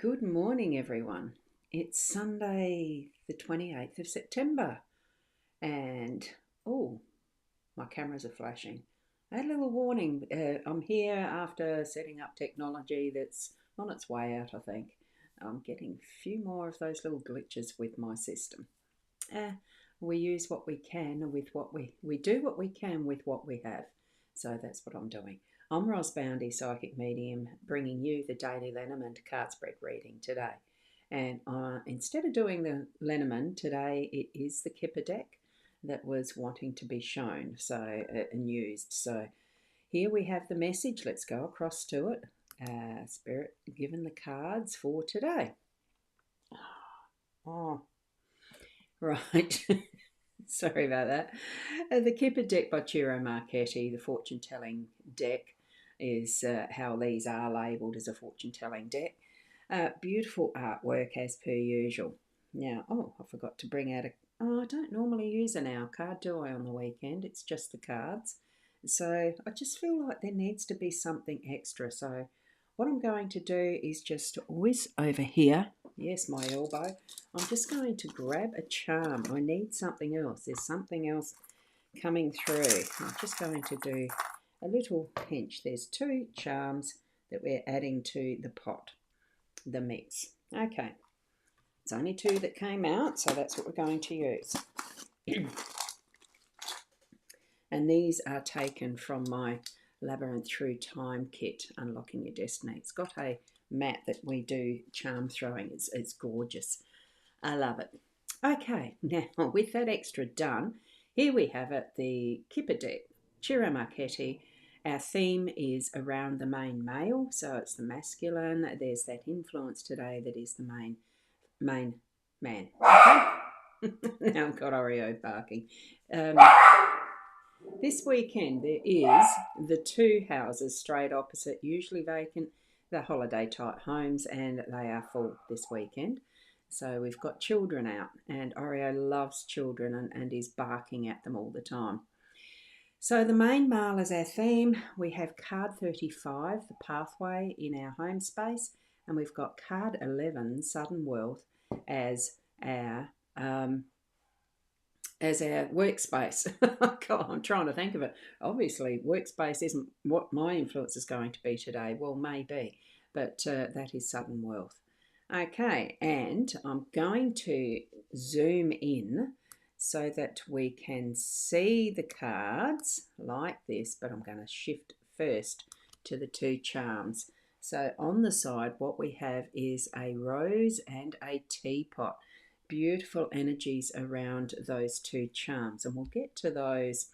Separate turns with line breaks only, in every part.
Good morning, everyone. It's Sunday, the 28th of September, and oh, my cameras are flashing. I had a little warning. I'm here after setting up technology that's on its way out, I think. I'm getting a few more of those little glitches with my system. Uh, we use what we can with we do what we can with what we have. So that's what I'm doing. I'm Ros Boundy, Psychic Medium, bringing you the daily Lenormand card spread reading today. And instead of doing the Lenormand today, it is the Kipper deck that was wanting to be shown and used. So here we have the message. Let's go across to it. Spirit given the cards for today. Oh, right. Sorry about that. The Kipper deck by Ciro Marchetti, the fortune telling deck, is how these are labelled as a fortune telling deck. Beautiful artwork as per usual. Now, I forgot to bring out I don't normally use an owl card, do I, on the weekend? It's just the cards. So I just feel like there needs to be something extra. So what I'm going to do is just whiz over here. Yes, my elbow. I'm just going to grab a charm. I need something else. There's something else coming through. I'm just going to do a little pinch. There's two charms that we're adding to the pot, the mix. Okay, it's only two that came out, so that's what we're going to use. And these are taken from my Labyrinth Through Time kit, Unlocking Your Destiny. It's got a mat that we do charm throwing. It's gorgeous. I love it. Okay, now with that extra done, here we have it, the Kipper deck, Ciro Marchetti. Our theme is around the main male, so it's the masculine. There's that influence today that is the main man. Okay? Now I've got Oreo barking. This weekend there is the two houses straight opposite, usually vacant, the holiday type homes, and they are full this weekend. So we've got children out, and Oreo loves children and is barking at them all the time. So the main male is our theme. We have card 35, the pathway, in our home space, and we've got card 11, sudden wealth, as our workspace. God, I'm trying to think of it. Obviously, workspace isn't what my influence is going to be today. Well, maybe, but that is sudden wealth. Okay, and I'm going to zoom in so that we can see the cards like this, but I'm going to shift first to the two charms. So on the side, what we have is a rose and a teapot. Beautiful energies around those two charms, and we'll get to those.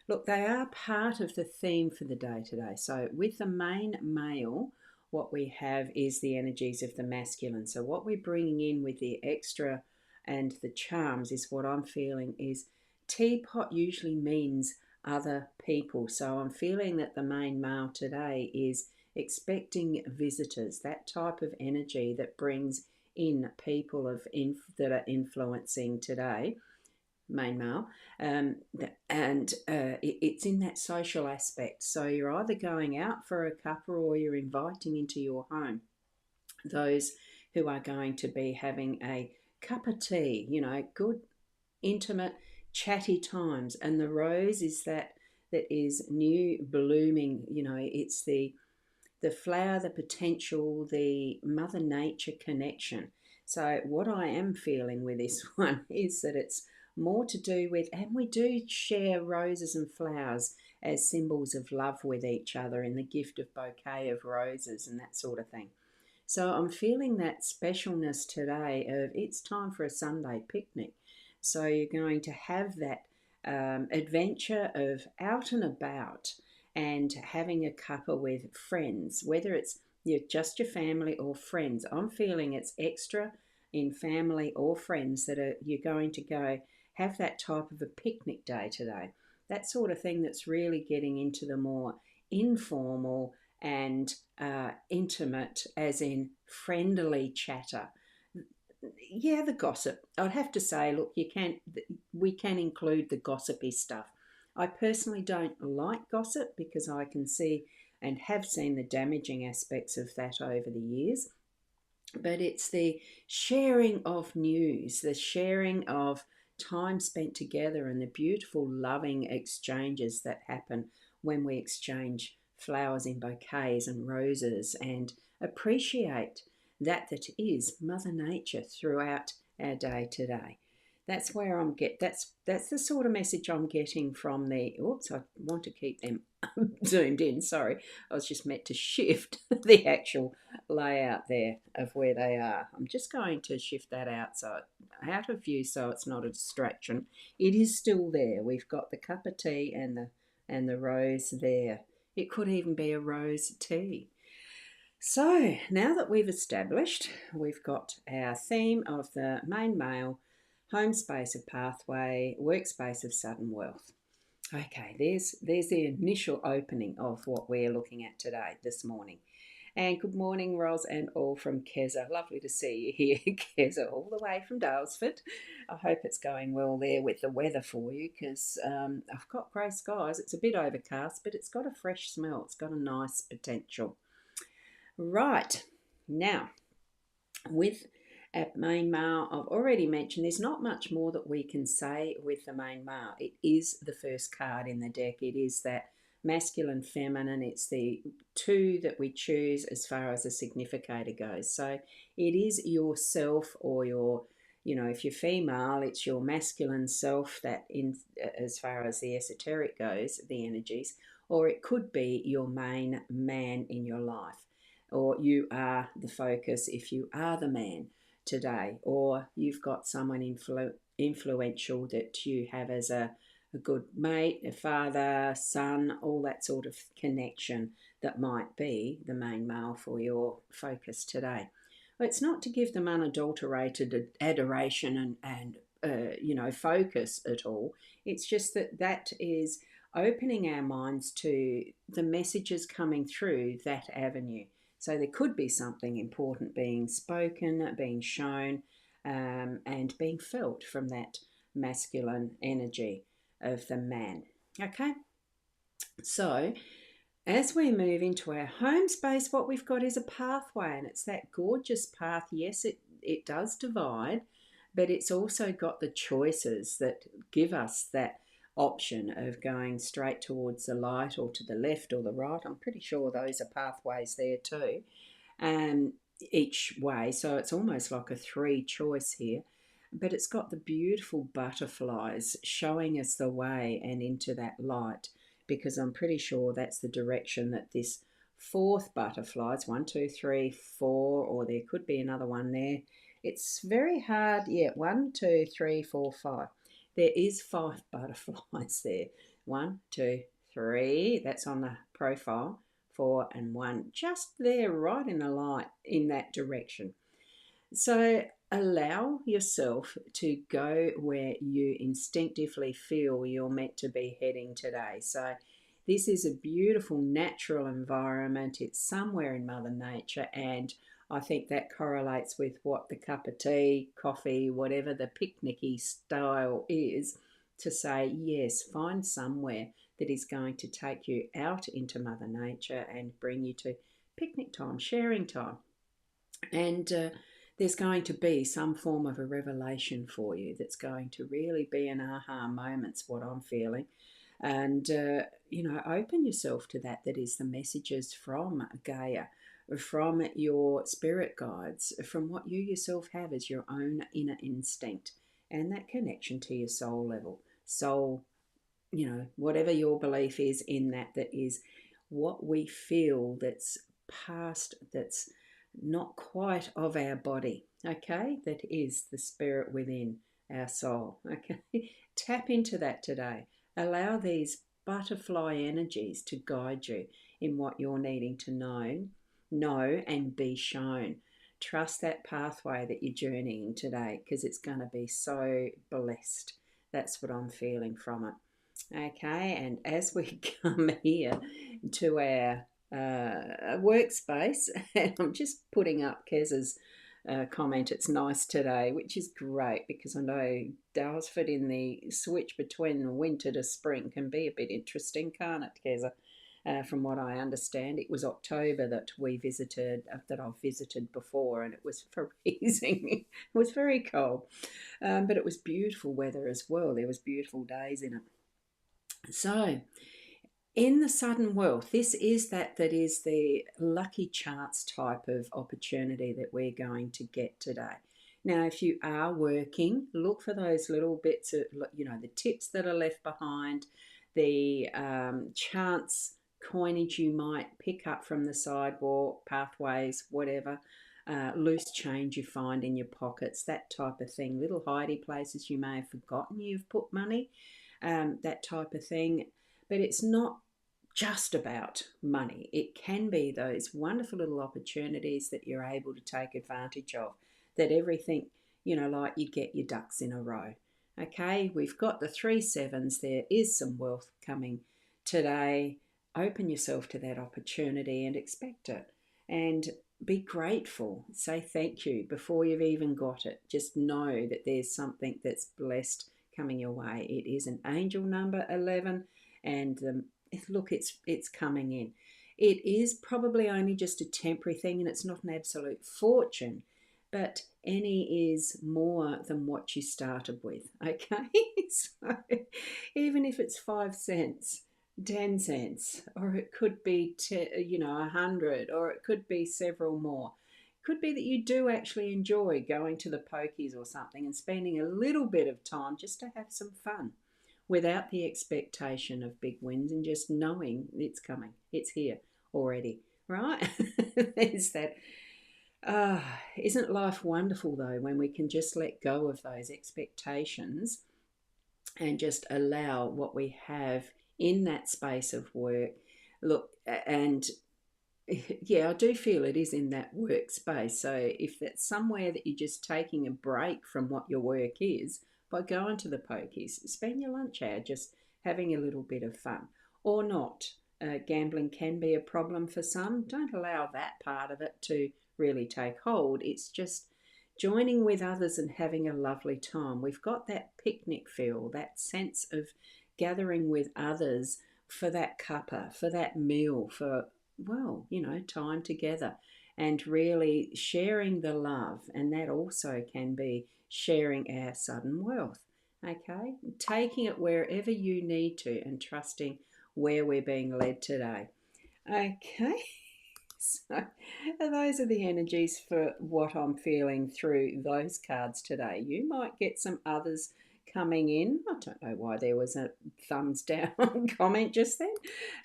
Look, they are part of the theme for the day today. So with the main male, what we have is the energies of the masculine. So what we're bringing in with the extra and the charms is what I'm feeling is teapot usually means other people. So I'm feeling that the main male today is expecting visitors, that type of energy that brings in people that are influencing today, main male, it's in that social aspect. So you're either going out for a cuppa or you're inviting into your home those who are going to be having a cup of tea, good, intimate, chatty times. And the rose is that is new blooming, it's the flower, the potential, the Mother Nature connection. So what I am feeling with this one is that it's more to do with, and we do share roses and flowers as symbols of love with each other in the gift of bouquet of roses and that sort of thing. So I'm feeling that specialness today of it's time for a Sunday picnic. So you're going to have that adventure of out and about and having a cuppa with friends, whether it's just your family or friends. I'm feeling it's extra in family or friends that you're going to go have that type of a picnic day today. That sort of thing that's really getting into the more informal and intimate, as in friendly chatter. Yeah, the gossip. I'd have to say, look, we can include the gossipy stuff. I personally don't like gossip because I can see and have seen the damaging aspects of that over the years. but it's the sharing of news, the sharing of time spent together, and the beautiful, loving exchanges that happen when we exchange flowers in bouquets and roses and appreciate that is Mother Nature throughout our day today. That's where that's the sort of message I'm getting from the oops, I want to keep them zoomed in, sorry. I was just meant to shift the actual layout there of where they are. I'm just going to shift that out of view so it's not a distraction. It is still there. We've got the cup of tea and the rose there. It could even be a rose tea. So now that we've established, we've got our theme of the main male, home space of pathway, workspace of sudden wealth. Okay, there's the initial opening of what we're looking at today, this morning. And good morning, Ros and all from Keza. Lovely to see you here, Keza, all the way from Dalesford. I hope it's going well there with the weather for you because I've got grey skies. It's a bit overcast, but it's got a fresh smell. It's got a nice potential. Right, now with main male, I've already mentioned there's not much more that we can say with the main male. It is the first card in the deck. It is that masculine, feminine. It's the two that we choose as far as the significator goes. So it is yourself or your, if you're female, it's your masculine self that in as far as the esoteric goes, the energies, or it could be your main man in your life, or you are the focus if you are the man today, or you've got someone influential that you have as a good mate, a father, son, all that sort of connection that might be the main male for your focus today. Well, it's not to give them unadulterated adoration and focus at all. It's just that is opening our minds to the messages coming through that avenue. So there could be something important being spoken, being shown, and being felt from that masculine energy of the man. Okay? So as we move into our home space, what we've got is a pathway, and it's that gorgeous path. Yes, it does divide, but it's also got the choices that give us that option of going straight towards the light or to the left or the right. I'm pretty sure those are pathways there too, each way. So it's almost like a three choice here. But it's got the beautiful butterflies showing us the way and into that light, because I'm pretty sure that's the direction that this fourth butterfly, it's 1, 2, 3, 4, or there could be another one there. It's very hard. Yeah, 1, 2, 3, 4, 5. There is 5 butterflies there. 1, 2, 3. That's on the profile. 4 and 1. Just there, right in the light, in that direction. So allow yourself to go where you instinctively feel you're meant to be heading today. So this is a beautiful natural environment. It's somewhere in Mother Nature, and I think that correlates with what the cup of tea, coffee, whatever the picnicky style is, to say, yes, find somewhere that is going to take you out into Mother Nature and bring you to picnic time, sharing time. And there's going to be some form of a revelation for you that's going to really be an aha moment's what I'm feeling. And, open yourself to that is the messages from Gaia, from your spirit guides, from what you yourself have as your own inner instinct, and that connection to your soul level. Soul, whatever your belief is in that is what we feel that's past, that's not quite of our body, okay? That is the spirit within our soul, okay? Tap into that today. Allow these butterfly energies to guide you in what you're needing to know and be shown. Trust that pathway that you're journeying today, because it's going to be so blessed. That's what I'm feeling from it. Okay, and as we come here to our workspace, and I'm just putting up Kez's comment, it's nice today, which is great, because I know Dalesford in the switch between winter to spring can be a bit interesting, can't it, Keza? from what I understand. It was October that we visited, that I've visited before, and it was freezing. It was very cold, but it was beautiful weather as well. There was beautiful days in it. So, in the sudden wealth, this is that is the lucky chance type of opportunity that we're going to get today. Now, if you are working, look for those little bits of, the tips that are left behind, the chance coinage you might pick up from the sidewalk, pathways, whatever, loose change you find in your pockets, that type of thing, little hidey places you may have forgotten you've put money, that type of thing. But it's not just about money. It can be those wonderful little opportunities that you're able to take advantage of, that everything, like you get your ducks in a row. Okay, we've got the 3 sevens. There is some wealth coming today. Open yourself to that opportunity and expect it. And be grateful. Say thank you before you've even got it. Just know that there's something that's blessed coming your way. It is an angel number 11, and look, it's coming in. It is probably only just a temporary thing, and it's not an absolute fortune, but any is more than what you started with. Okay, so even if it's 5 cents, 10 cents, or it could be 100, or it could be several more. It could be that you do actually enjoy going to the pokies or something and spending a little bit of time just to have some fun, without the expectation of big wins, and just knowing it's coming. It's here already, right? There's that. Isn't life wonderful though, when we can just let go of those expectations and just allow what we have in that space of work? Look, and yeah, I do feel it is in that workspace. So if that's somewhere that you're just taking a break from what your work is, by going to the pokies, spend your lunch hour just having a little bit of fun, or not. Gambling can be a problem for some. Don't allow that part of it to really take hold. It's just joining with others and having a lovely time. We've got that picnic feel, that sense of gathering with others for that cuppa, for that meal, for, time together, and really sharing the love. And that also can be sharing our sudden wealth. Okay, taking it wherever you need to and trusting where we're being led today. Okay, so those are the energies for what I'm feeling through those cards today. You might get some others coming in. I don't know why there was a thumbs down comment just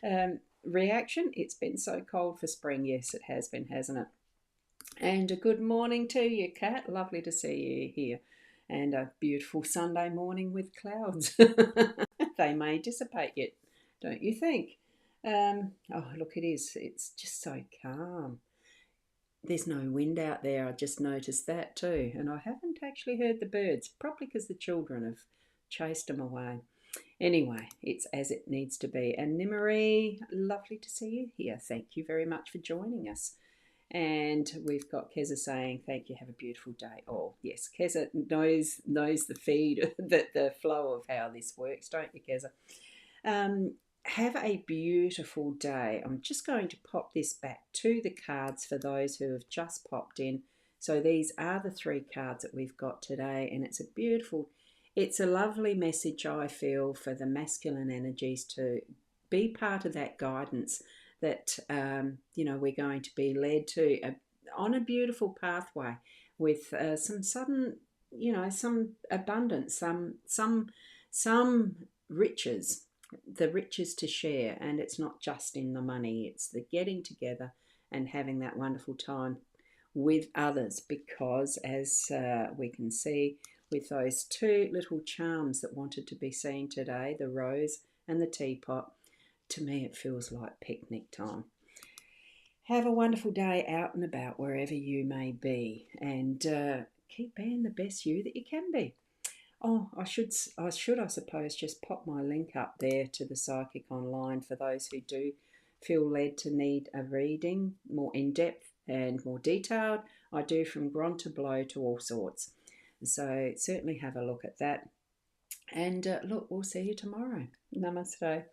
then. Reaction, it's been so cold for spring. Yes, it has been, hasn't it? And a good morning to you, Kat. Lovely to see you here. And a beautiful Sunday morning with clouds. They may dissipate yet, don't you think? Oh, look, it is. It's just so calm. There's no wind out there. I just noticed that too. And I haven't actually heard the birds, probably because the children have chased them away. Anyway, it's as it needs to be. And Nimmery, lovely to see you here. Thank you very much for joining us. And we've got Keza saying, thank you, have a beautiful day. Oh, yes, Keza knows the feed, the flow of how this works, don't you, Keza? Have a beautiful day. I'm just going to pop this back to the cards for those who have just popped in. So these are the 3 cards that we've got today, and it's a lovely message, I feel, for the masculine energies to be part of that guidance that we're going to be led to on a beautiful pathway with some sudden, some abundance, some riches, the riches to share. And it's not just in the money, it's the getting together and having that wonderful time with others, because as we can see with those 2 little charms that wanted to be seen today, the rose and the teapot, to me it feels like picnic time. Have a wonderful day out and about wherever you may be, and keep being the best you that you can be. Oh, I suppose just pop my link up there to the Psychic Online for those who do feel led to need a reading more in depth and more detailed. I do from Gron to Blow to all sorts. So certainly have a look at that. And look, we'll see you tomorrow. Namaste.